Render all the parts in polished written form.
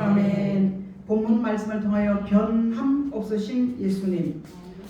아멘. 본문 말씀을 통하여 변함 없으신 예수님.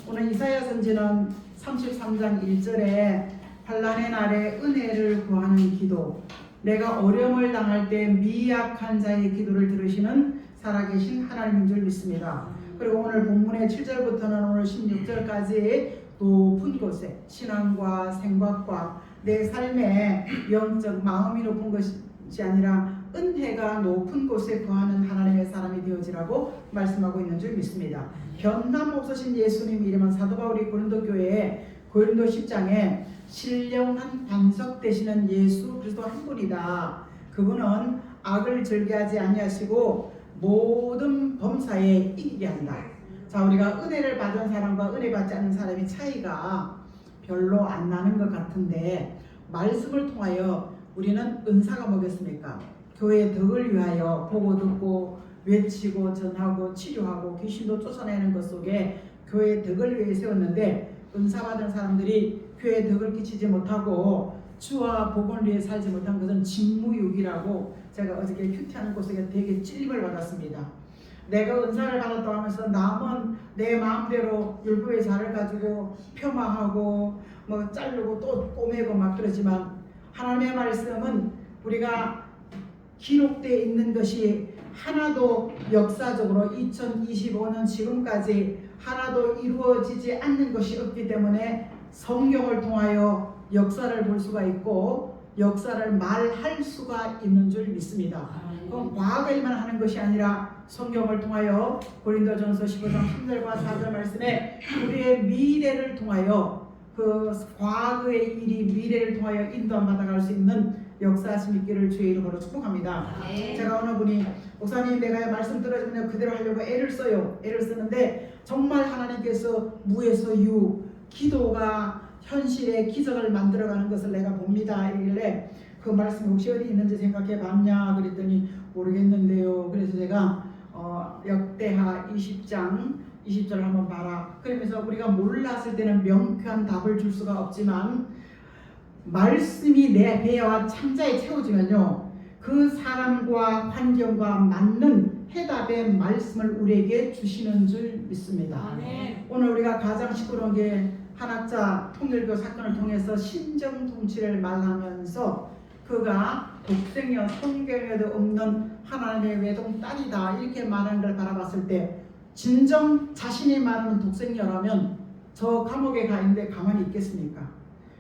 오늘 이사야 선지는 33장 1절에 환난의 날에 은혜를 구하는 기도, 내가 어려움을 당할 때 미약한 자의 기도를 들으시는 살아계신 하나님인 줄 믿습니다. 그리고 오늘 본문의 7절부터는 오늘 16절까지 높은 곳에 신앙과 생각과 내 삶의 영적 마음이 높은 것이 아니라 은혜가 높은 곳에 거하는 하나님의 사람이 되어지라고 말씀하고 있는 줄 믿습니다. 변함 없으신 예수님 이름은 사도 바울이 고린도 교회에 고린도 10장에 신령한 반석 되시는 예수 그리스도 한 분이다. 그분은 악을 즐겨하지 아니하시고 모든 범사에 이기게 한다. 자, 우리가 은혜를 받은 사람과 은혜 받지 않는 사람의 차이가 별로 안 나는 것 같은데, 말씀을 통하여 우리는 은사가 뭐겠습니까? 교회의 덕을 위하여 보고 듣고 외치고 전하고 치료하고 귀신도 쫓아내는 것 속에 교회의 덕을 위해 세웠는데, 은사 받은 사람들이 교회의 덕을 끼치지 못하고 주와 복음을 위해 살지 못한 것은 직무유기라고 제가 어저께 큐티하는 곳에 되게 찔림을 받았습니다. 내가 은사를 받았다고 하면서 남은 내 마음대로 율법의 자를 가지고 폄하하고 뭐 자르고 또 꼬매고 막 그러지만, 하나님의 말씀은 우리가 기록되어 있는 것이 하나도 역사적으로 2025년 지금까지 하나도 이루어지지 않는 것이 없기 때문에 성경을 통하여 역사를 볼 수가 있고 역사를 말할 수가 있는 줄 믿습니다. 그건 과거에만 하는 것이 아니라 성경을 통하여 고린도전서 15장 3절과 4절 말씀에 우리의 미래를 통하여 그 과거의 일이 미래를 통하여 인도함 받아갈 수 있는 역사하심 있기를 주의 이름으로 축복합니다. 제가 어느 분이 목사님 내가 말씀 들어주면 그대로 하려고 애를 써요. 애를 쓰는데 정말 하나님께서 무에서 유, 기도가 현실의 기적을 만들어가는 것을 내가 봅니다. 이러길래 그 말씀이 혹시 어디 있는지 생각해 봤냐 그랬더니 모르겠는데요. 그래서 제가 역대하 20장 20절을 한번 봐라. 그러면서 우리가 몰랐을 때는 명쾌한 답을 줄 수가 없지만 말씀이 내 배와 창자에 채워지면요, 그 사람과 환경과 맞는 해답의 말씀을 우리에게 주시는 줄 믿습니다. 아멘. 오늘 우리가 가장 시끄러운 게 한학자 통일교 사건을 통해서 신정통치를 말하면서 그가 독생녀 성경에도 없는 하나님의 외동딸이다 이렇게 말하는 걸 바라봤을 때, 진정 자신이 말하는 독생녀라면 저 감옥에 가 있는데 가만히 있겠습니까?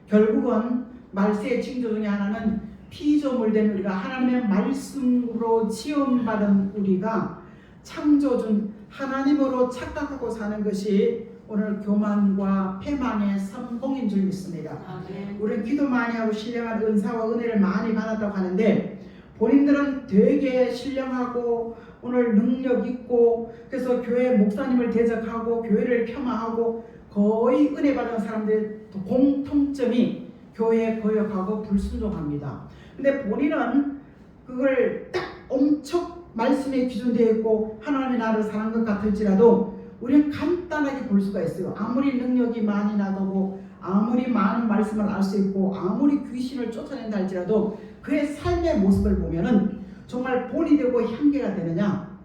결국은 말세의 징조 중에 하나는 피조물된 우리가 하나님의 말씀으로 지원받은 우리가 창조준 하나님으로 착각하고 사는 것이 오늘 교만과 패망의 선봉인 줄 믿습니다. 우리는 기도 많이 하고 신령한 은사와 은혜를 많이 받았다고 하는데, 본인들은 되게 신령하고 오늘 능력 있고 그래서 교회 목사님을 대적하고 교회를 폄하하고 거의 은혜 받은 사람들의 공통점이 교회에 거역하고 불순종합니다. 근데 본인은 그걸 딱 엄청 말씀에 기준되어 있고 하나님의 나를 사랑한 것 같을지라도 우리는 간단하게 볼 수가 있어요. 아무리 능력이 많이 나도고 아무리 많은 말씀을 알 수 있고 아무리 귀신을 쫓아낸다 할지라도 그의 삶의 모습을 보면은 정말 본이 되고 향기가 되느냐,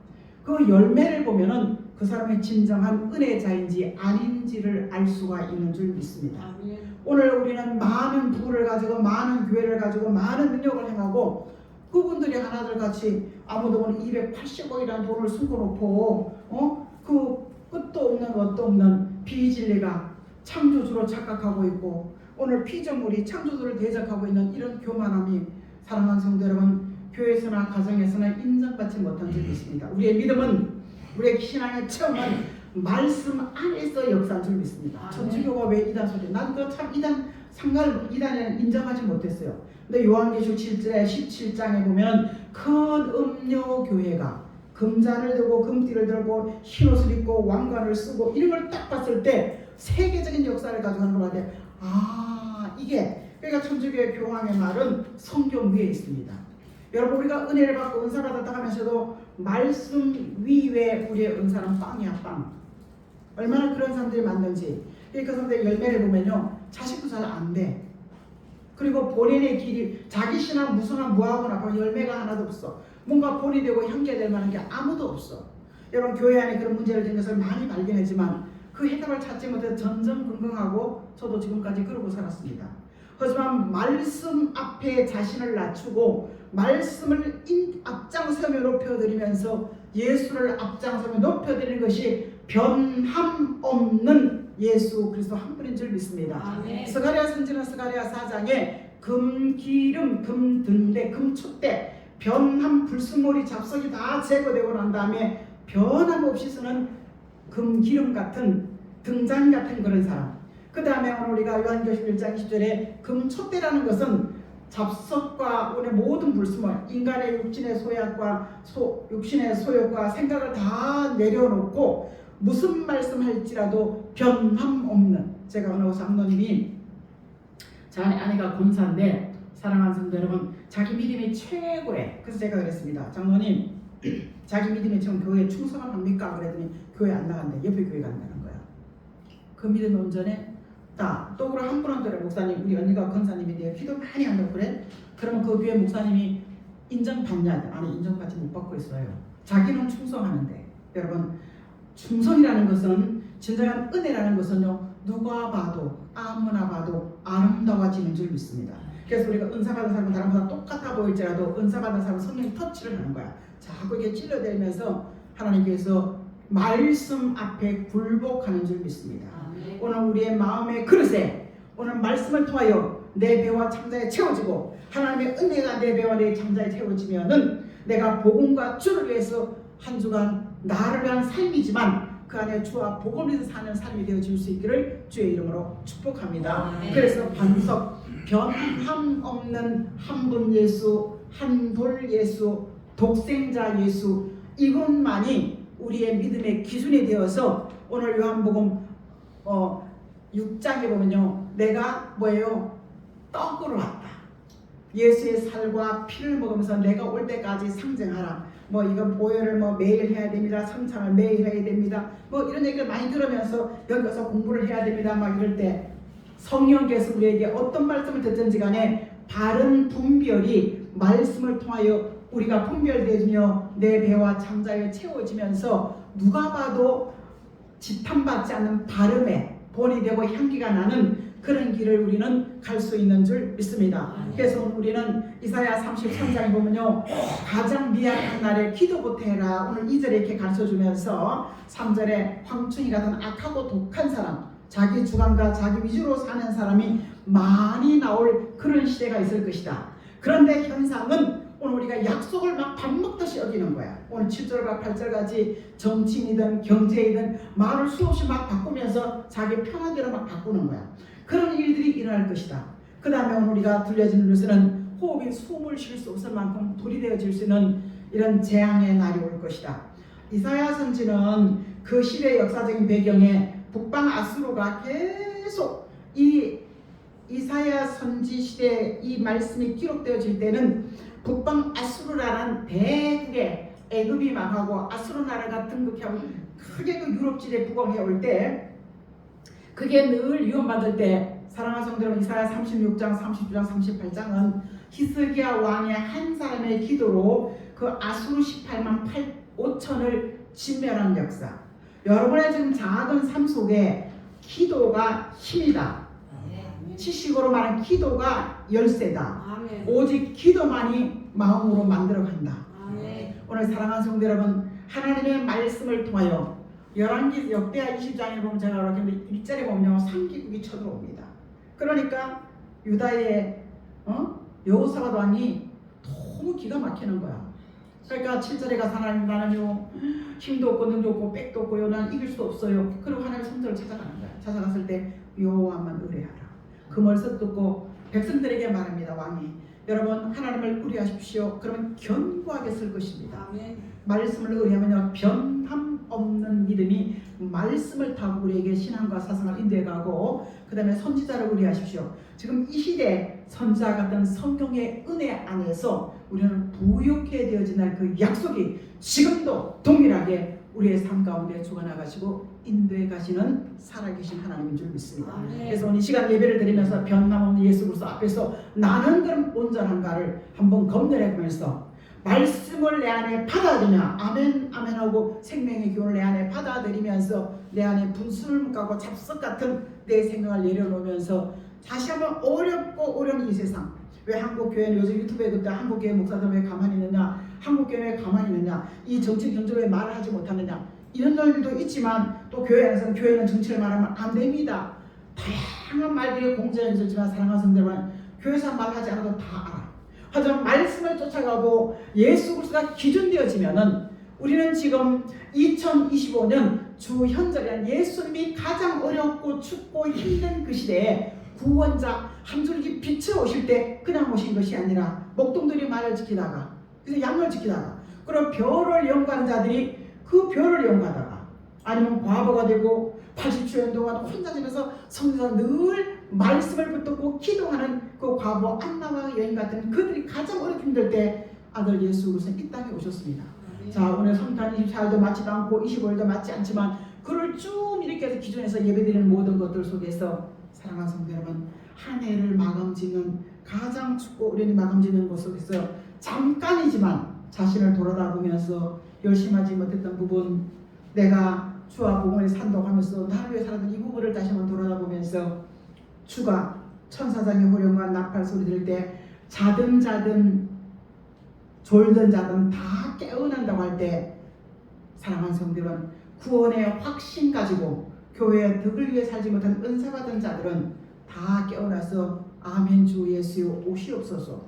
그 열매를 보면은 그 사람이 진정한 은혜자인지 아닌지를 알 수가 있는 줄 믿습니다. 오늘 우리는 많은 부를 가지고 많은 교회를 가지고 많은 능력을 행하고 그분들이 하나들 같이 아무도 모르는 280억이라는 돈을 숨겨놓고 그 끝도 없는 것도 없는 비진리가 창조주로 착각하고 있고 오늘 피조물이 창조주를 대적하고 있는 이런 교만함이, 사랑하는 성도 여러분, 교회에서나 가정에서나 인정받지 못한 적이 있습니다. 우리의 믿음은, 우리의 신앙의 체험은 말씀 안에서 역사한 줄 믿습니다. 천주교가 왜 이단 소리? 난 그 참 이단에 인정하지 못했어요. 근데 요한계시록 7절에 17장에 보면 큰 음료 교회가 금잔을 들고 금띠를 들고 흰옷을 입고 왕관을 쓰고 이런 걸 딱 봤을 때 세계적인 역사를 가져가는 것 같아요. 이게 그러니까 천주교의 교황의 말은 성경 위에 있습니다. 여러분, 우리가 은혜를 받고 은사 받았다 하면서도 말씀 위에 우리의 은사는 빵이야, 빵. 얼마나 그런 사람들이 많는지. 그러니까 사람들의 열매를 보면요, 자식도 잘 안 돼. 그리고 본인의 길이 자기 신앙 무성한 무하거나 열매가 하나도 없어. 뭔가 본이 되고 향기될 만한 게 아무도 없어. 여러분 교회 안에 그런 문제를 된 것을 많이 발견했지만 그 해답을 찾지 못해 전전긍긍하고 저도 지금까지 그러고 살았습니다. 하지만 말씀 앞에 자신을 낮추고 말씀을 앞장서며 높여드리면서 예수를 앞장서며 높여드리는 것이 변함 없는 예수 그리스도 한 분인 줄 믿습니다. 아멘. 스가랴 선지는 스가랴 4장에 금기름, 금등대, 금촛대, 변함, 불순물이 잡석이 다 제거되고 난 다음에 변함없이 쓰는 금기름 같은 등잔 같은 그런 사람. 그 다음에 오늘 우리가 요한계시록 1장 20절에 금촛대라는 것은 잡석과 오늘 모든 불순물, 인간의 육신의 소약과 육신의 소욕과 생각을 다 내려놓고 무슨 말씀할지라도 변함없는, 제가 어느 장로님이 제 아내가 권사인데 사랑하는 성도 여러분, 자기 믿음이 최고래. 그래서 제가 그랬습니다. 장로님, 자기 믿음이 지금 교회에 충성을 합니까? 그랬더니 교회 안 나간대. 옆에 교회 간다는 거야. 그 믿음이 온전해? 또 그럼 한 분은 그래, 목사님 우리 언니가 권사님인데 기도 많이 한다고 그래? 그러면 그 교회 목사님이 인정받냐? 아니, 인정받지 못 받고 있어요. 자기는 충성하는데. 여러분, 충성이라는 것은, 진정한 은혜라는 것은요, 누가 봐도 아무나 봐도 아름다워지는 줄 믿습니다. 그래서 우리가 은사 받은 사람은 다른 사람 똑같아 보일지라도 은사 받은 사람은 성령이 터치를 하는 거야. 자꾸 이게 찔러대면서 하나님께서 말씀 앞에 굴복하는 줄 믿습니다. 오늘 우리의 마음의 그릇에 오늘 말씀을 통하여 내 배와 창자에 채워지고 하나님의 은혜가 내 배와 내 창자에 채워지면은 내가 복음과 주를 위해서 한 주간 나를 위한 삶이지만 그 안에 주와 복음을 사는 삶이 되어질 수 있기를 주의 이름으로 축복합니다. 그래서 반석, 변함 없는 한 분 예수, 한 돌 예수, 독생자 예수, 이것만이 우리의 믿음의 기준이 되어서 오늘 요한복음 6장에 보면요, 내가 뭐예요? 떡으로 왔다. 예수의 살과 피를 먹으면서 내가 올 때까지 상징하라. 뭐 이건 보혈을 뭐 매일 해야 됩니다. 성찬을 매일 해야 됩니다. 뭐 이런 얘기를 많이 들으면서 여기 가서 공부를 해야 됩니다. 막 이럴 때 성령께서 우리에게 어떤 말씀을 듣든지 간에 바른 분별이 말씀을 통하여 우리가 분별되며 내 배와 창자에 채워지면서 누가 봐도 지탄받지 않는 발음에 본이 되고 향기가 나는 그런 길을 우리는 갈 수 있는 줄 믿습니다. 그래서 우리는 이사야 33장에 보면요, 가장 미약한 날에 기도부터 해라. 오늘 2절에 이렇게 가르쳐주면서 3절에 황충이 같은 악하고 독한 사람, 자기 주관과 자기 위주로 사는 사람이 많이 나올 그런 시대가 있을 것이다. 그런데 현상은 오늘 우리가 약속을 막 밥 먹듯이 여기는 거야. 오늘 7절과 8절까지 정치인이든 경제이든 말을 수없이 막 바꾸면서 자기 편한 대로 막 바꾸는 거야. 그런 일들이 일어날 것이다. 그 다음에 오늘 우리가 들려지는 뉴스는 호흡이 숨을 쉴 수 없을 만큼 불이 되어질 수 있는 이런 재앙의 날이 올 것이다. 이사야 선지는 그 시대의 역사적인 배경에 북방 아수르가 계속 이 이사야 선지 시대에 이 말씀이 기록되어질 때는 북방 아수르라는 대국의 애굽이 망하고 아수르 나라가 등극하고 크게 그 유럽지대 부강해 올 때, 그게 늘 위험받을 때, 사랑하는 성도 여러분, 이사야 36장, 39장, 38장은 히스기야 왕의 한 사람의 기도로 그 아수르 18만 5천을 진멸한 역사. 여러분의 지금 작은 삶 속에 기도가 힘이다. 지식으로 말하는 기도가 열쇠다. 아멘. 오직 기도만이 마음으로 만들어간다. 아멘. 오늘 사랑하는 성도 여러분, 하나님의 말씀을 통하여 열왕기 역대하 20장에 보면 제가 그렇게 1절에 보면 삼기국이 쳐들어옵니다. 그러니까 유다의 여호사밧 왕이 너무 기가 막히는 거야. 그러니까 7절에 가서 하나님, 나는요 힘도 없고 능도 없고 빽도 없고요, 난 이길 수 없어요. 그리고 하나님의 성전을 찾아가는 거야. 찾아갔을 때 여호와만 의뢰하라. 그 말씀 듣고 백성들에게 말합니다. 왕이, 여러분 하나님을 의뢰하십시오. 그러면 견고하게 쓸 것입니다. 아멘. 말씀을 의뢰하면요, 변함 없는 믿음이 말씀을 타고 우리에게 신앙과 사상을 인도해가고, 그 다음에 선지자를 의뢰하십시오. 지금 이 시대 선지자 같은 성경의 은혜 안에서 우리는 부욕해 되어진 날 그 약속이 지금도 동일하게 우리의 삶 가운데 죽어나가시고 인도해 가시는 살아계신 하나님인 줄 믿습니다. 아멘. 그래서 오늘 이 시간 예배를 드리면서 변함없는 예수 그리스도 앞에서 나는 그럼 온전한가를 한번 검열해 보면서 말씀을 내 안에 받아들이냐, 아멘 아멘 하고 생명의 기운을 내 안에 받아들이면서 내 안에 분수물가고 잡석 같은 내 생각을 내려놓으면서 다시 한번 어렵고 어려운 이 세상, 왜 한국교회는 요즘 유튜브에 그때 한국교회 목사들 왜 가만히 있느냐, 한국교회 왜 가만히 있느냐, 이 정치 경제를 왜 말을 하지 못하느냐, 이런 논리도 있지만 또 교회 안에서는 교회는 정치를 말하면 안 됩니다. 다양한 말들이 공전에 있었지만 사랑하는 성도들은 교회에서 말하지 않아도 다 알아. 하지만 말씀을 쫓아가고 예수 그리스도가 기준되어지면은 우리는 지금 2025년 주현절이란 예수님이 가장 어렵고 춥고 힘든 그 시대에 구원자 한 줄기 빛을 오실 때 그냥 오신 것이 아니라 목동들이 말을 지키다가 그래서 양을 지키다가 그리고 별을 연구하는 자들이 그 별을 연구하다가 아니면 과부가 되고 80주년 동안 혼자 집에서 성도가 늘 말씀을 붙들고 기도하는 그 과부 안나와 여인 같은 그들이 가장 어렵게 힘들 때 아들 예수 그리스도는 이 땅에 오셨습니다. 자, 오늘 성탄 24일도 맞지도 않고 25일도 맞지 않지만 그를 쭉 이렇게 해서 기존에서 예배드리는 모든 것들 속에서 사랑하는 성도 여러분, 한 해를 마감짓는 가장 춥고 어려운 마감짓는 곳 속에서 잠깐이지만 자신을 돌아다보면서 열심히 하지 못했던 부분, 내가 주와 복음을 산독하면서 나를 위해 살았던 이 부분을 다시 한번 돌아다보면서 주가 천사장의 호령과 나팔 소리 들을 때 자든 졸든 자든 다 깨어난다고 할 때 사랑하는 성도들은 구원의 확신 가지고 교회의 덕을 위해 살지 못한 은사받은 자들은 다 깨어나서 아멘 주 예수여 오시옵소서.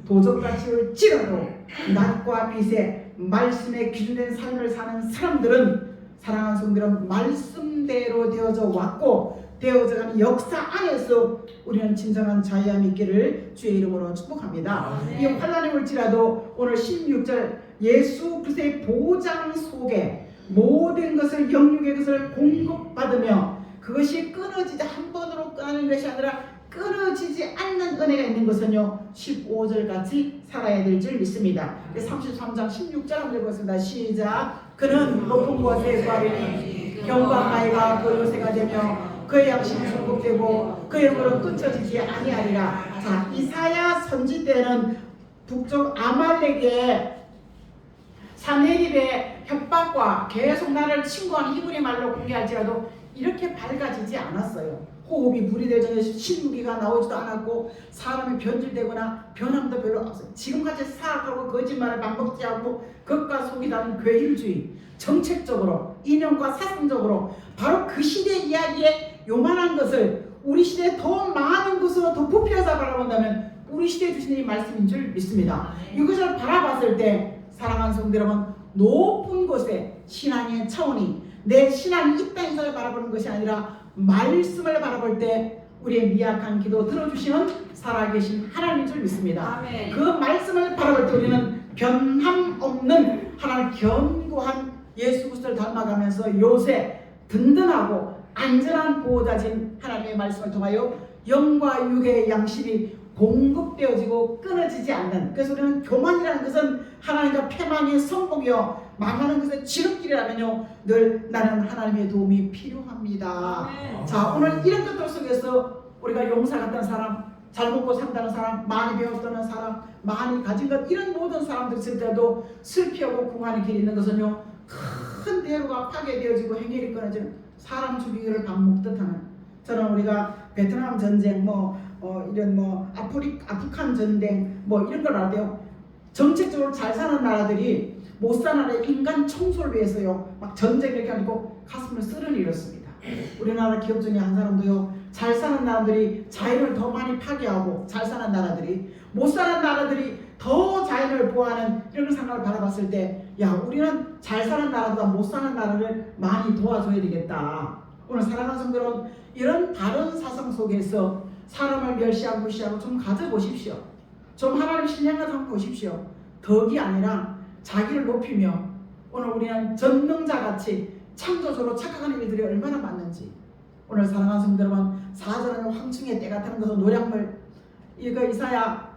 도적같이 올지라도 낮과 빛의 말씀에 기준된 삶을 사는 사람들은 사랑하는 성도들은 말씀대로 되어져 왔고 되어져가는 역사 안에서 우리는 진정한 자유함이 있기를 주의 이름으로 축복합니다. 이 환난이 올지라도 오늘 16절 예수 그리스도의 보장 속에 모든 것을 영육의 것을 공급받으며 그것이 끊어지지 한 번으로 끊는 것이 아니라 끊어지지 않는 은혜가 있는 것은요 15절 같이 살아야 될 줄 믿습니다. 33장 16절 한번 읽었습니다. 시작. 그는 높은 곳에 구하리니 경과마이가 그 요새가 되며 그의 양심이 충족되고 그의 영으로 끊어지지 아니하리라. 자, 이사야 선지 때는 북쪽 아말렉의 사네립의 협박과 계속 나를 침공한 히브리 말로 공개할지라도 이렇게 밝아지지 않았어요. 호흡이 분리될 전에 신무기가 나오지도 않았고 사람이 변질되거나 변함도 별로 없어요. 지금까지 사악하고 거짓말을 반복하고 겉과 속이 다른 괴일주의, 정책적으로 이념과 사상적으로 바로 그 시대 이야기에 요만한 것을 우리 시대에 더 많은 것으로 더 부풀려서 바라본다면 우리 시대에 주신 이 말씀인 줄 믿습니다. 이것을 바라봤을 때 사랑하는 성도 여러분, 높은 곳에 신앙의 차원이 내 신앙이 이 땅에서 바라보는 것이 아니라 말씀을 바라볼 때 우리의 미약한 기도 들어주시는 살아계신 하나님인 줄 믿습니다. 아멘. 그 말씀을 바라볼 때 우리는 변함없는 하나님 견고한 예수 그리스도를 닮아가면서 요새 든든하고 안전한 보호자진 하나님의 말씀을 통하여 영과 육의 양식이 공급되어지고 끊어지지 않는, 그래서 우리는 교만이라는 것은 하나님과 패망의 성공이요 망하는 것은 지름길이라면요 늘 나는 하나님의 도움이 필요합니다. 아멘. 자, 오늘 이런 것들 속에서 우리가 용사 같다는 사람, 잘 먹고 산다는 사람, 많이 배웠다는 사람, 많이 가진 것, 이런 모든 사람들 있을 때도 슬피하고 궁하는 길이 있는 것은요 큰 대로가 파괴되어지고 행렬이 끊어지는 사람 죽이기를 밥 먹듯 하는, 저는 우리가 베트남 전쟁 이런 아프간 전쟁 이런 걸 알아요. 정책적으로 잘 사는 나라들이 못 사는 나라의 인간 청소를 위해서요 막 전쟁 이렇게 하고 가슴을 쓰러니 이렇습니다. 우리나라 기업 중에 한 사람도요, 잘 사는 나라들이 자연을 더 많이 파괴하고 잘 사는 나라들이, 못 사는 나라들이 더 자연을 보호하는 이런 상황을 바라봤을 때, 야, 우리는 잘 사는 나라보다 못 사는 나라를 많이 도와줘야 되겠다. 오늘 사랑하는 성도는 이런 다른 사상 속에서 사람을 멸시하고 무시하고 좀 가져보십시오. 좀 하나님 신령을 한번 보십시오. 덕이 아니라 자기를 높이며 오늘 우리는 전능자같이 창조적으로 착각하는 일들이 얼마나 많은지, 오늘 사랑하는 성도 여러분, 4절은 황충의 때 같은 것은 노량물, 이거 이사야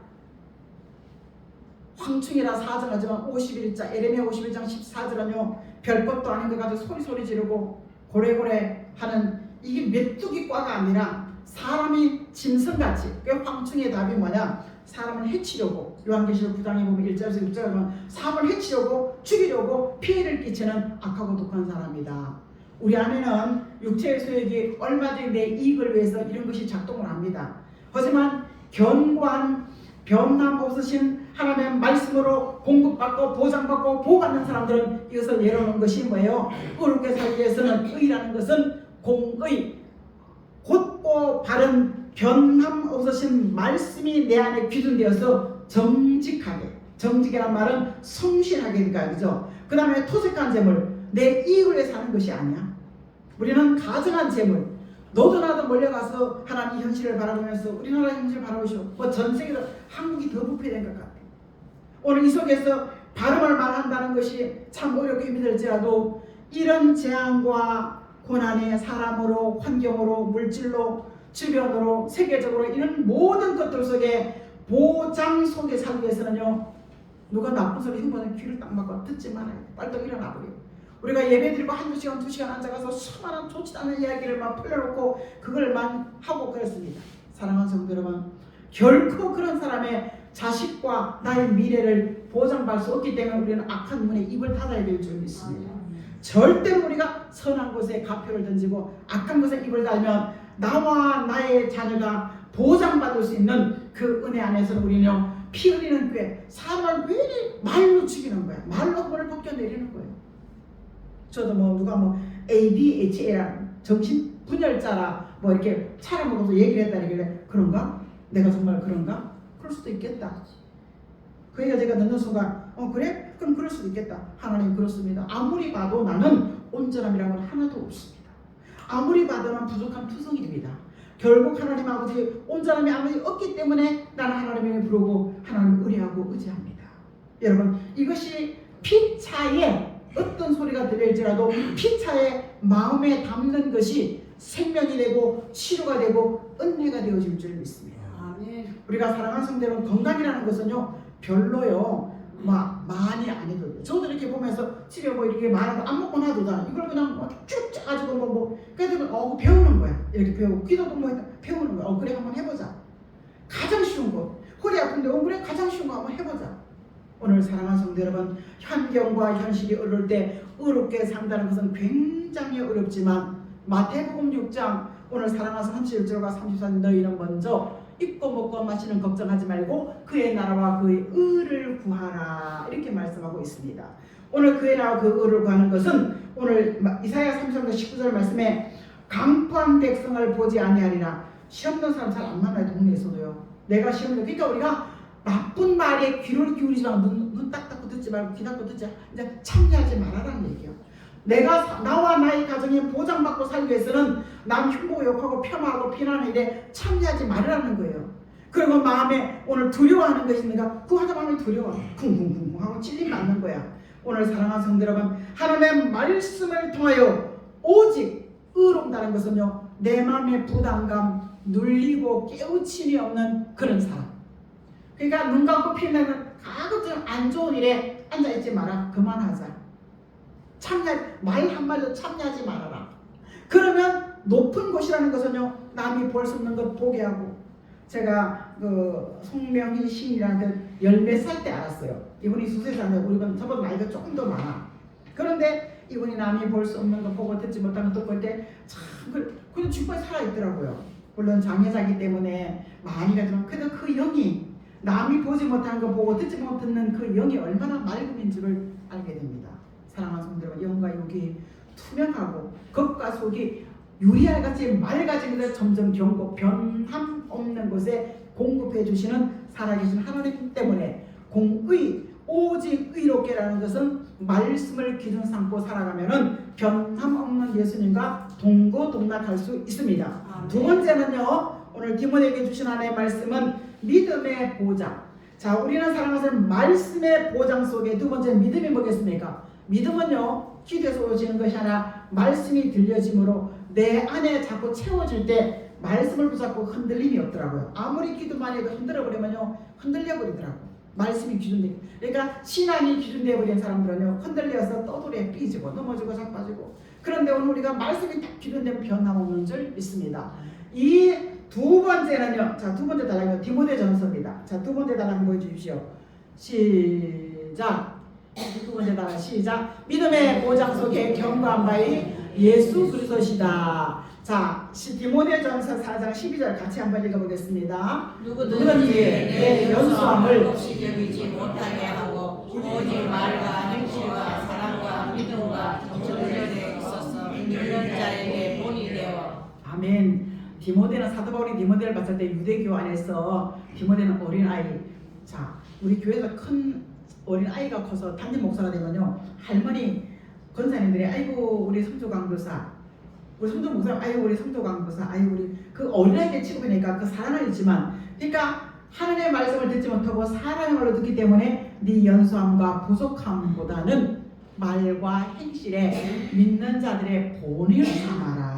황충이라 4절 하지만 51자 에레미야 51장 14절은요 별것도 아닌 것 가지고 소리 지르고 고래고래 하는, 이게 메뚜기 과가 아니라 사람이 짐승같이, 그 황충의 답이 뭐냐, 사람을 해치려고, 요한계시록 9장에 보면 1절에서 6절에 보면 사람을 해치려고 죽이려고 피해를 끼치는 악하고 독한 사람이다. 우리 안에는 육체의 소욕이 얼마든지 내 이익을 위해서 이런 것이 작동을 합니다. 하지만 견고한 변함 없으신 하나님의 말씀으로 공급받고 보장받고 보호받는 사람들은 이것을 내려놓은 것이 뭐예요? 의롭게 살기 위해서는 의라는 것은 공의, 곧고 바른 변함 없으신 말씀이 내 안에 귀둔되어서 정직이란 말은 성실하게니까, 그죠? 그 다음에 토색한 재물, 내 이익을 위해 사는 것이 아니야. 우리는 가정한 재물, 너도 나도 몰려가서 하나님 현실을 바라보면서 우리나라 현실을 바라보시오. 뭐 전 세계로 한국이 더 부패된 것 같아. 오늘 이 속에서 발음을 말한다는 것이 참 어렵고 힘들지라도 이런 재앙과 고난의 사람으로, 환경으로, 물질로, 주변으로, 세계적으로 이런 모든 것들 속에 보장 속에 살기 위해서는요, 누가 나쁜 소리 흉보는 귀를 딱 막고 듣지 말아요. 빨리 일어나 버려요. 우리가 예배드리고 한두 시간, 2시간 앉아가서 수많은 좋지 않은 이야기를 막 풀려놓고 그걸만 하고 그랬습니다. 사랑하는 성도 여러분, 결코 그런 사람의 자식과 나의 미래를 보장받을 수 없기 때문에 우리는 악한 문에 입을 닫아야 될 줄 믿습니다. 절대 우리가 선한 곳에 가표를 던지고 악한 곳에 입을 닫으면 나와 나의 자녀가 보장받을 수 있는 그 은혜 안에서 우리는 피 흘리는 꾀, 사람을 왜 이리 말로 죽이는 거야. 말로 그걸 벗겨내리는 거예요. 저도 뭐 누가 뭐 ADHD라는 정신 분열자라 뭐 이렇게 차를 먹어서 얘기를 했다길래 그런가? 내가 정말 그런가? 그럴 수도 있겠다. 그 얘기가 제가 듣는 순간 그래? 그럼 그럴 수도 있겠다. 하나님 그렇습니다. 아무리 봐도 나는 온전함이라는 건 하나도 없습니다. 아무리 봐도 난 부족한 투성이입니다. 결국 하나님 아버지 온전함이 아무리 없기 때문에 나는 하나님을 부르고 하나님을 의뢰하고 의지합니다. 여러분, 이것이 피차에 어떤 소리가 들릴지라도 피차에 마음에 담는 것이 생명이 되고 치료가 되고 은혜가 되어질 줄 믿습니다. 아멘. 우리가 사랑하는 성도는 건강이라는 것은요 별로요 많이 안 해도 돼요. 저도 이렇게 보면서 집에 뭐 이렇게 많은 거 안 먹고 놔두잖아. 이걸 그냥 쭉 짜가지고 그래도 배우는 거야. 이렇게 배우고 기도도 뭐 배우는 거야. 그래 한번 해보자. 가장 쉬운 거. 허리 아픈데 그래 가장 쉬운 거 한번 해보자. 오늘 사랑하는 성도 여러분, 환경과 현실이 어려울 때 의롭게 산다는 것은 굉장히 어렵지만 마태복음 6장 오늘 사랑하는 31절과 34절 너희는 먼저 입고 먹고 마시는 걱정하지 말고 그의 나라와 그의 의를 구하라 이렇게 말씀하고 있습니다. 오늘 그의 나라와 그 의를 구하는 것은 오늘 이사야 33장 19절 말씀에 강포한 백성을 보지 아니하리라. 시험 든 사람 잘 안 만나요. 동네에서도요. 내가 시험 그러니까 우리가 나쁜 말에 귀를 기울이지 말고 눈 딱 닫고 듣지 말고 귀 닫고 듣지 이제 참여하지 말아라는 얘기예요. 내가 나와 나의 가정에 보장받고 살기 위해서는 남 흉보고 욕하고 폄하하고 비난하는 일에 참여하지 말으라는 거예요. 그리고 마음에 오늘 두려워하는 것이 있는가? 그 하다 보면 두려워 쿵쿵쿵쿵 하고 찔림 맞는 거야. 오늘 사랑하는 성도 여러분, 하나님의 말씀을 통하여 오직 의롭다는 것은요 내 마음의 부담감 눌리고 깨우침이 없는 그런 사람. 그러니까 눈 감고 피나는 가급적 안 좋은 일에 앉아있지 마라. 그만하자. 말 한마디도 참여하지 말아라. 그러면 높은 곳이라는 것은요 남이 볼 수 없는 것 보게 하고, 제가 그 송명희 시인이라는 열몇 살 때 알았어요. 이분이 수세사인데 우리가 저보다 나이가 조금 더 많아. 그런데 이분이 남이 볼 수 없는 것 보고 듣지 못하는 것 볼 때 참 그런 주변에 살아있더라고요. 물론 장애자이기 때문에 많이 가지만 그래도 그 영이 남이 보지 못한 거 보고 듣지 못하는 그 영이 얼마나 맑음인 줄을 알게 됩니다. 사랑하는 성도 여러분, 영과 육이 투명하고 겉과 속이 유리알같이 맑아지는 데 점점 경고 변함 없는 곳에 공급해 주시는 살아계신 하나님 때문에 공의 오직 의롭게라는 것은 말씀을 기준 삼고 살아가면은 변함 없는 예수님과 동거동락할 수 있습니다. 두 번째는요, 오늘 디모데에게 주신 하나님의 말씀은 믿음의 보장. 자, 우리는 사랑하는 말씀의 보장 속에 두 번째 믿음이 뭐겠습니까? 믿음은요 기도에서 오지는 것이 아니라 말씀이 들려짐으로 내 안에 자꾸 채워질 때 말씀을 붙잡고 흔들림이 없더라고요. 아무리 기도만 해도 흔들어버리면요 흔들려 버리더라고요. 말씀이 기준돼. 그러니까 신앙이 기준되어 버린 사람들은요 흔들려서 떠돌이에 삐지고 넘어지고 자빠지고. 그런데 오늘 우리가 말씀이 딱 기준되면 변함없는 줄 믿습니다. 이 두 번째는요. 자, 두 번째 달랑이 디모데전서입니다. 자, 두 번째 달랑 보여주십시오. 시작. 두 번째 달랑 시작. 믿음의 보장 속에 견고한 바위 예수 그리스도시다. 자, 디모데전서 4장 12절 같이 한번 읽어보겠습니다. 누구든지 내 연수함을 없이 여기지 못하게 하고 오직 말과 행실과 사랑과 믿음과 정결에 있어서 있는 자에게 본이 되어. 아멘. 디모데는 사도 바울이 디모데를 봤을 때 유대교 안에서 디모데는 어린아이. 자, 우리 교회에서 큰 어린아이가 커서 담임 목사가 되면요, 할머니 권사님들이 아이고 우리 성조 강도사, 우리 성조 목사, 아이고 우리 성조 강도사, 아이고 우리 그 어린아이들 취급하니까 그 사랑을 있지만, 그러니까 하나님의 말씀을 듣지 못하고 사람의 말로 듣기 때문에 네 연소함과 부족함보다는 말과 행실에 믿는 자들의 본을 삼아라.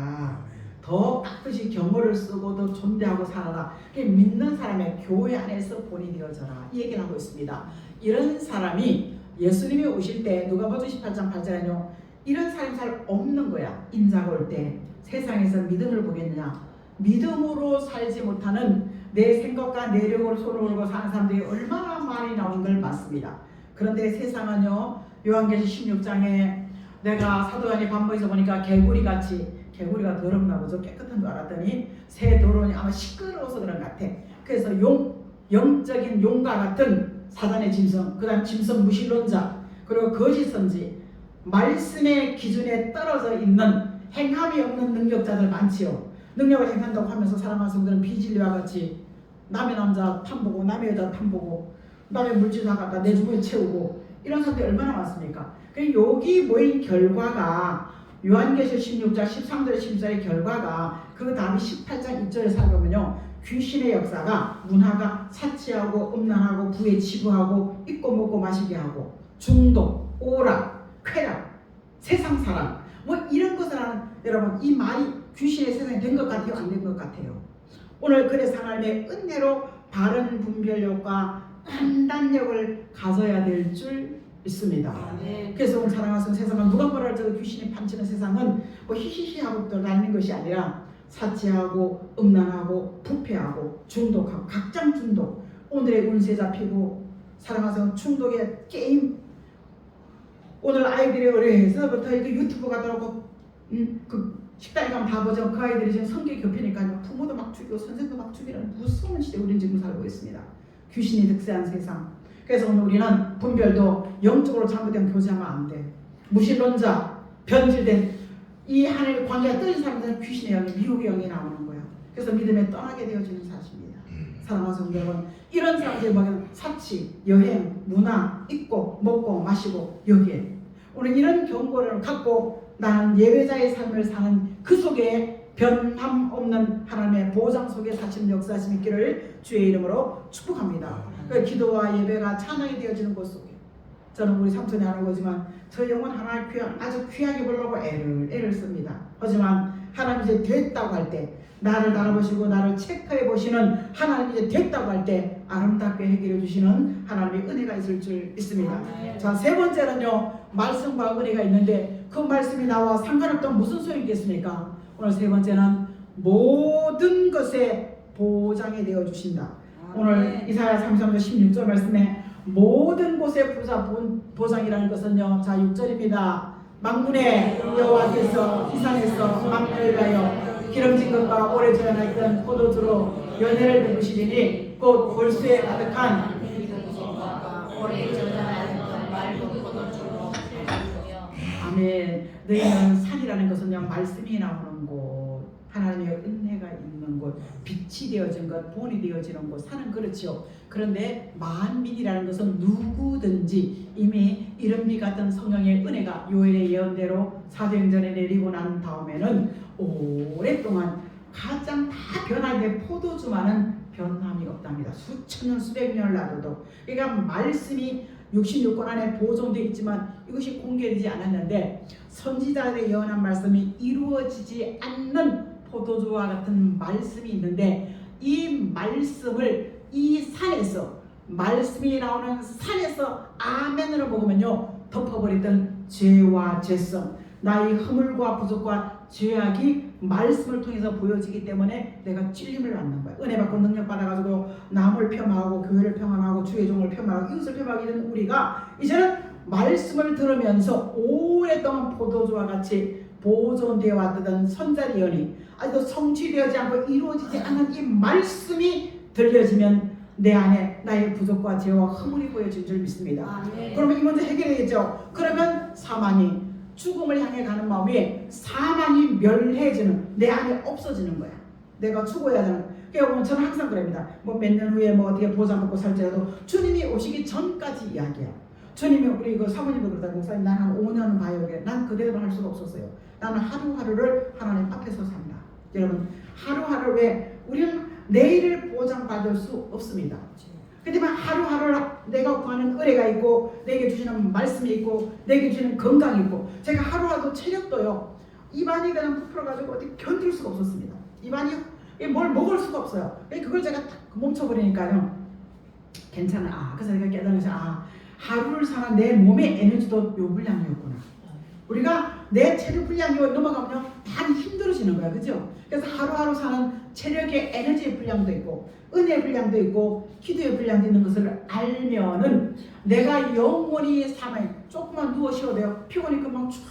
더 깍듯이 경고를 쓰고 더 존대하고 살아라. 믿는 사람의 교회 안에서 본이 되어져라. 이 얘기를 하고 있습니다. 이런 사람이 예수님이 오실 때 누가복음 18장 8절에는요, 이런 사람이 잘 없는 거야. 인자가 올 때 세상에서 믿음을 보겠느냐. 믿음으로 살지 못하는 내 생각과 내력으로 손을 올고 사는 사람들이 얼마나 많이 나온 걸 봤습니다. 그런데 세상은요, 요한계시 16장에 내가 사도 요한이 반복해서 보니까 개구리같이, 개구리가 더럽나 보죠. 깨끗한 줄 알았더니 새 도론이 아마 시끄러워서 그런 것 같아. 그래서 영적인 용과 같은 사단의 짐승, 그 다음 짐승 무신론자, 그리고 거짓 선지, 말씀의 기준에 떨어져 있는 행함이 없는 능력자들 많지요. 능력을 행한다고 하면서 사랑하는 성들은 비진리와 같이 남의 남자 탐보고 남의 여자 탐보고 남의 물질 사갖다 내 주머니 채우고 이런 사람들이 얼마나 많습니까? 여기 모인 결과가 요한계시 16장 13절 14절의 결과가 그 다음에 18장 2절을 살펴보면요, 귀신의 역사가 문화가 사치하고 음란하고 부에 치부하고 입고 먹고 마시게 하고 중독, 오락, 쾌락, 세상 사랑 뭐 이런 것을 하는, 여러분 이 말이 귀신의 세상이 된 것 같아요? 안 된 것 같아요? 오늘 그래서 하나님의 은혜로 바른 분별력과 판단력을 가져야 될 줄 있습니다. 그래서 오늘 사랑하는 세상은 누가 뭐라 할지라도 귀신이 판치는 세상은 뭐 히히히하고 또 다니는 것이 아니라 사치하고 음란하고 부패하고 중독하고 각장 중독, 오늘의 운세 잡히고 사랑하는 중독의 게임, 오늘 아이들이 어려서부터 이렇게 유튜브 가더라고 그 식당에 가면 다 보죠. 그 아이들이 지금 성격이 겹히니까 부모도 막 죽이고 선생도 막 죽이는 무서운 시대에 우리는 지금 살고 있습니다. 귀신이 득세한 세상. 그래서 오늘 우리는 분별도 영적으로 잘못된 교제하면 안 돼. 무신론자, 변질된 이 하나님의 관계가 떨어진 사람들은 귀신의 영이, 미혹의 영이 나오는 거야. 그래서 믿음에 떠나게 되어지는 사실입니다. 사랑하는 성도 여러분, 이런 사람들이 뭐냐면 사치, 여행, 문화, 입고 먹고 마시고 여기에 오늘 이런 경고를 갖고 나는 예배자의 삶을 사는 그 속에 변함 없는 하나님의 보장 속에 사시는 역사하심 있기를 주의 이름으로 축복합니다. 기도와 예배가 찬양이 되어지는 곳 속에 저는 우리 삼촌이 하는 거지만 저 영혼 하나 아주 귀하게 보려고 애를 씁니다. 하지만 하나님 이제 됐다고 할 때, 나를 바라보시고 나를 체크해 보시는 하나님 이제 됐다고 할 때 아름답게 해결해 주시는 하나님의 은혜가 있을 줄 믿습니다. 자, 세 번째는요, 말씀과 은혜가 있는데 그 말씀이 나와 상관없다면 무슨 소용이 있겠습니까? 오늘 세 번째는 모든 것에 보장이 되어 주신다. 오늘 이사야 33장 16절 말씀에 모든 곳에 보장이라는 것은요, 자 6절입니다. 만군의 여호와께서 이 산에서 만민을 위하여 기름진 것과 오래 저연했던 포도주로 연회를 베푸시리니 곧 골수에 가득한 오래 저장하였던 맑은 포도주로. 아멘. 너희는 산이라는 것은요, 말씀이 나오는 곳, 하나님의 은혜가 있는 곳, 빛이 되어진 것, 본이 되어지는 곳, 산은 그렇지요. 그런데 만민이라는 것은 누구든지 이미 이른비 같은 성령의 은혜가 요엘의 예언대로 사도행전에 내리고 난 다음에는 오랫동안 가장 다 변하게 포도주만은 변함이 없답니다. 수천 년 수백 년을 놔둬도. 그러니까 말씀이 66권 안에 보존되어 있지만 이것이 공개되지 않았는데 선지자들의 예언한 말씀이 이루어지지 않는 포도주와 같은 말씀이 있는데, 이 말씀을 이 산에서, 말씀이 나오는 산에서 아멘으로 먹으면요, 덮어버리던 죄와 죄성, 나의 허물과 부족과 죄악이 말씀을 통해서 보여지기 때문에 내가 찔림을 받는 거야. 은혜 받고 능력 받아가지고 남을 폄하하고 교회를 폄하하고 주의 종을 폄하하고 이웃을 폄하하게 된 우리가 이제는 말씀을 들으면서 오랫동안 포도주와 같이 보존되어 왔던 선자의 연이 아직도 성취되지 않고 이루어지지 않은 이 말씀이 들려지면 내 안에 나의 부족과 죄와 허물이 보여질 줄 믿습니다. 아멘. 그러면 이 문제 해결되겠죠. 그러면 사망이 죽음을 향해 가는 마음이 사망이 멸해지는 내 안에 없어지는 거야. 내가 죽어야 하는. 그러니까 저는 항상 그럽니다. 뭐 몇 년 후에 뭐 어디에 보장 먹고 살지라도 주님이 오시기 전까지 이야기야. 주님이 우리 그 사모님도 그러다 목사님 난 한 5년 봐요. 그래. 난 그대로 할 수가 없었어요. 나는 하루하루를 하나님 앞에서 산다. 여러분 하루하루 왜 우리는 내일을 보장받을 수 없습니다. 그렇지만 하루하루 내가 구하는 은혜가 있고 내게 주시는 말씀이 있고 내게 주시는 건강이 있고 제가 하루하루 체력도요. 입안이 그냥 부풀어가지고 어디 견딜 수가 없었습니다. 입안이 뭘 먹을 수가 없어요. 그걸 제가 딱 멈춰버리니까요. 괜찮아. 그래서 내가 깨달으면서 하루를 사는 내 몸의 에너지도 요 분량이었구나. 우리가 내 체력 분량이 넘어가면요 많이 힘들어지는 거야. 그죠? 그래서 하루하루 사는 체력의 에너지의 분량도 있고 은혜의 분량도 있고 기도의 분량도 있는 것을 알면은 내가 영원히 사망에 조금만 누워 쉬어도요 피곤이 금방 쭉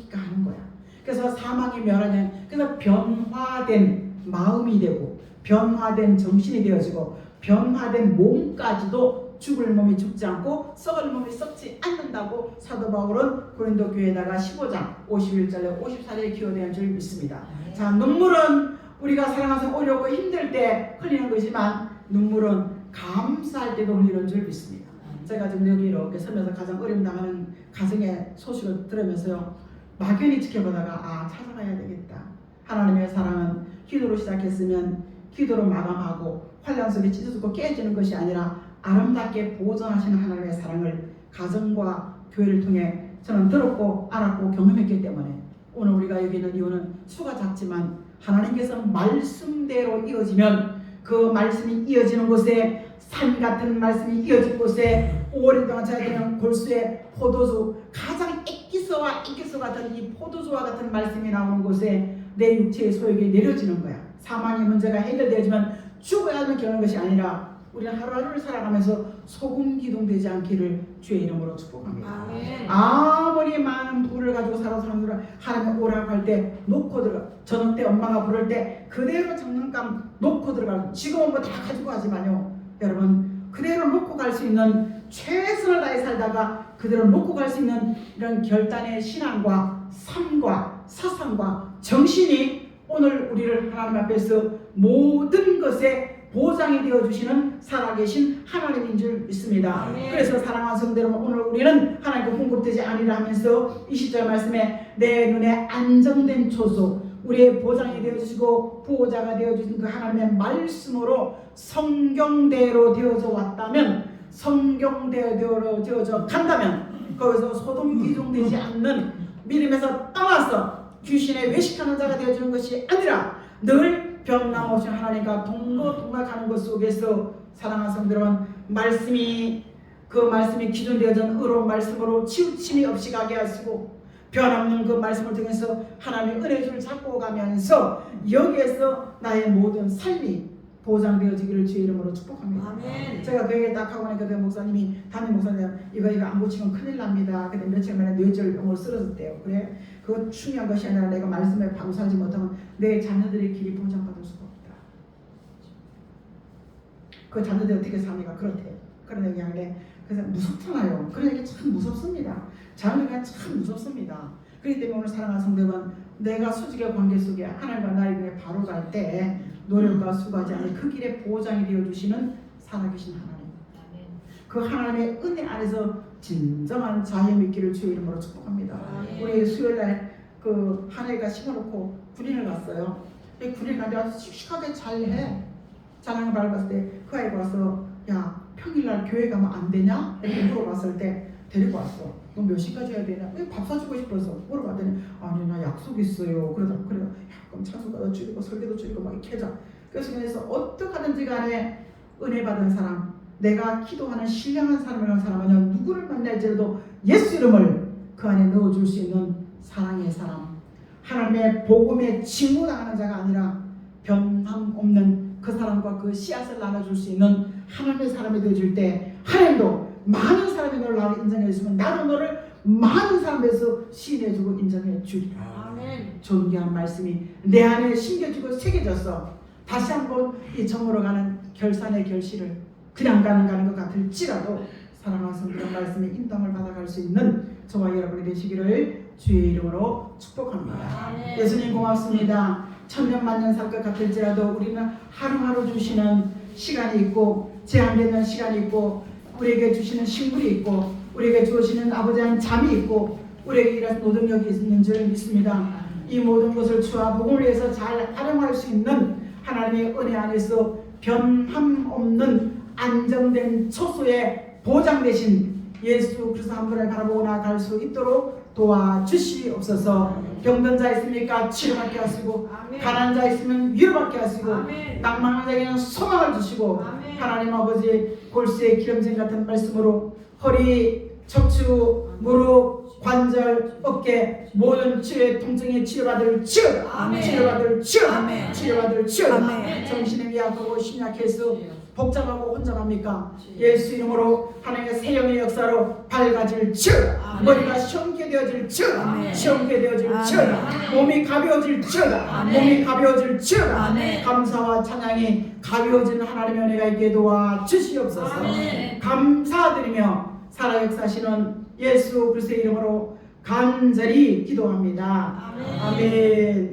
가는 거야. 그래서 사망이 멸하냐. 그래서 변화된 마음이 되고 변화된 정신이 되어지고 변화된 몸까지도 죽을 몸이 죽지 않고 썩을 몸이 썩지 않는다고 사도 바울은 고린도 교회에다가 15장 51절에 54절에 기록된 줄 믿습니다. 자, 눈물은 우리가 살아가서 어렵고 힘들 때 흘리는 것이지만 눈물은 감사할 때도 흘리는 줄 믿습니다. 제가 지금 여기 이렇게 서면서 가장 어려움 당하는 가정의 소식을 들으면서요 막연히 지켜보다가 찾아가야 되겠다. 하나님의 사랑은 기도로 시작했으면 기도로 마감하고 환난 속에 찢어지고 깨지는 것이 아니라 아름답게 보존하시는 하나님의 사랑을 가정과 교회를 통해 저는 들었고 알았고 경험했기 때문에 오늘 우리가 여기 있는 이유는 수가 작지만 하나님께서 말씀대로 이어지면 그 말씀이 이어지는 곳에 산 같은 말씀이 이어질 곳에 오랫동안 제가 그냥 골수의 포도주 가장 액기스와 같은 이 포도주와 같은 말씀이 나오는 곳에 내 육체의 소욕이 내려지는 거야. 사망의 문제가 해결되지만 죽어야 하는 경험인 것이 아니라 우리는 하루하루를 살아가면서 소금 기둥되지 않기를 주의 이름으로 축복합니다. 아멘. 아무리 많은 부를 가지고 살아서 사람들은 하나님 오라고 할 때 놓고 들어가. 저녁 때 엄마가 부를 때 그대로 장난감 놓고 들어가고 지금은 뭐 다 가지고 가지만요. 여러분 그대로 놓고 갈 수 있는 최선을 다해 살다가 그대로 놓고 갈 수 있는 이런 결단의 신앙과 삶과 사상과 정신이 오늘 우리를 하나님 앞에서 모든 것에 보장이 되어주시는 살아계신 하나님인 줄 믿습니다. 아멘. 그래서 사랑하는 성도 여러분 오늘 우리는 하나님과 공급되지 아니라 하면서 20절 말씀에 내 눈에 안정된 초소 우리의 보장이 되어주시고 보호자가 되어주신 그 하나님의 말씀으로 성경대로 되어져 왔다면 성경대로 되어져 간다면 거기서 소돔 기종되지 않는 믿음에서 떠나서 귀신에 외식하는 자가 되어주는 것이 아니라 늘 변함없이 하나님과 동거동락하는 것 속에서 사랑하는 성도 여러분 말씀이 그 말씀이 기준되어진 의로운 말씀으로 치우침이 없이 가게 하시고 변함없는 그 말씀을 통해서 하나님의 은혜를 잡고 가면서 여기에서 나의 모든 삶이 보장되어지기를 주의 이름으로 축복합니다. 아멘. 제가 그 얘기를 딱 하고 나니까 그 목사님이 담임 목사님 이거 안 고치면 큰일 납니다. 근데 며칠 만에 뇌절병으로 쓰러졌대요. 그래 그거 중요한 것이 아니라 내가 말씀에 바로 살지 못하면 내 자녀들의 길이 보장받을 수가 없다. 그 자녀들이 어떻게 삽니까? 그렇대요. 그런 얘기 하는데 그래서 무섭잖아요. 그런 얘기 참 무섭습니다. 자녀가 참 무섭습니다. 그렇기 때문에 오늘 사랑하는 성도는 내가 수직의 관계 속에 하나님과 나의 길에 바로 갈 때 노력과 수고하지 않는 그 길에 보장이 되어주시는 살아계신 하나님 그 하나님의 은혜 안에서 진정한 자유 믿기를 주의 이름으로 축복합니다. 우리 수요일날 그 한 해가 심어놓고 군인을 갔어요. 군인 가는데 아주 씩씩하게 잘해. 자랑을 밟았을 때 그 아이가 와서 야 평일날 교회 가면 안 되냐? 이렇게 물어봤을 때 데리고 왔어. 너 몇 시까지 해야 되냐? 밥 사주고 싶어서 물어봤더니 아니 나 약속 있어요. 그러다 그래서 그럼 찬송가도 줄이고 설교도 줄이고 막 이렇게 하자. 그래서 어떻게 하든지 간에 은혜 받은 사람 내가 기도하는 신령한 사람이라는 사람은요 누구를 만날지라도 예수 이름을 그 안에 넣어줄 수 있는 사랑의 사람 하나님의 복음에 직무당하는 자가 아니라 변함없는 그 사람과 그 씨앗을 나눠줄 수 있는 하나님의 사람이 되어줄 때 하나님도 많은 사람이 너를 나를 인정해 주시면 나도 너를 많은 사람에서 시인해주고 인정해 주리라. 아멘. 존귀한 말씀이 내 안에 심겨지고 새겨져서 다시 한번 이 정으로 가는 결산의 결실을 그냥 가는 것 같을지라도 사랑하는 성도의 말씀에 인당을 받아갈 수 있는 저와 여러분이 되시기를 주의 이름으로 축복합니다. 아멘. 예수님 고맙습니다. 천년만년 살 것 같을지라도 우리는 하루하루 주시는 시간이 있고 제한되는 시간이 있고 우리에게 주시는 식물이 있고 우리에게 주시는 아버지의 잠이 있고 우리에게 이런 노동력이 있는 줄 믿습니다. 이 모든 것을 주와 복음을 위해서 잘 활용할 수 있는 하나님의 은혜 안에서 변함 없는 안정된 초소의 보장 되신 예수 그리스도 한 분을 바라보고 나아갈 수 있도록 도와주시옵소서. 병든 자 있습니까? 치료받게 하시고 아멘. 가난한 자 있으면 위로받게 하시고 아멘. 낭만한 자에게는 소망을 주시고 아멘. 하나님 아버지 골수의 기름진 같은 말씀으로 허리, 척추, 무릎, 관절, 어깨 모든 치료의 통증에 치료받을 치료 아멘. 치료받을 치료 아멘. 치료받을 치료 아멘. 정신에 미약하고 심약해서 복잡하고 혼잡합니까? 예수 이름으로 하나님의 세영의 역사로 밝아질 치료 아멘. 머리가 시원케 되어질 치료 아멘. 시원케 되어질 아멘. 치료 몸이 가벼워질 치료 아멘. 몸이 가벼워질 치료 아멘. 감사와 찬양이 가벼워지는 하나님의 은혜가 있게 도와주시옵소서. 아멘. 감사드리며 살아 역사하시는 예수 그리스도의 이름으로 간절히 기도합니다. 아멘. 아멘.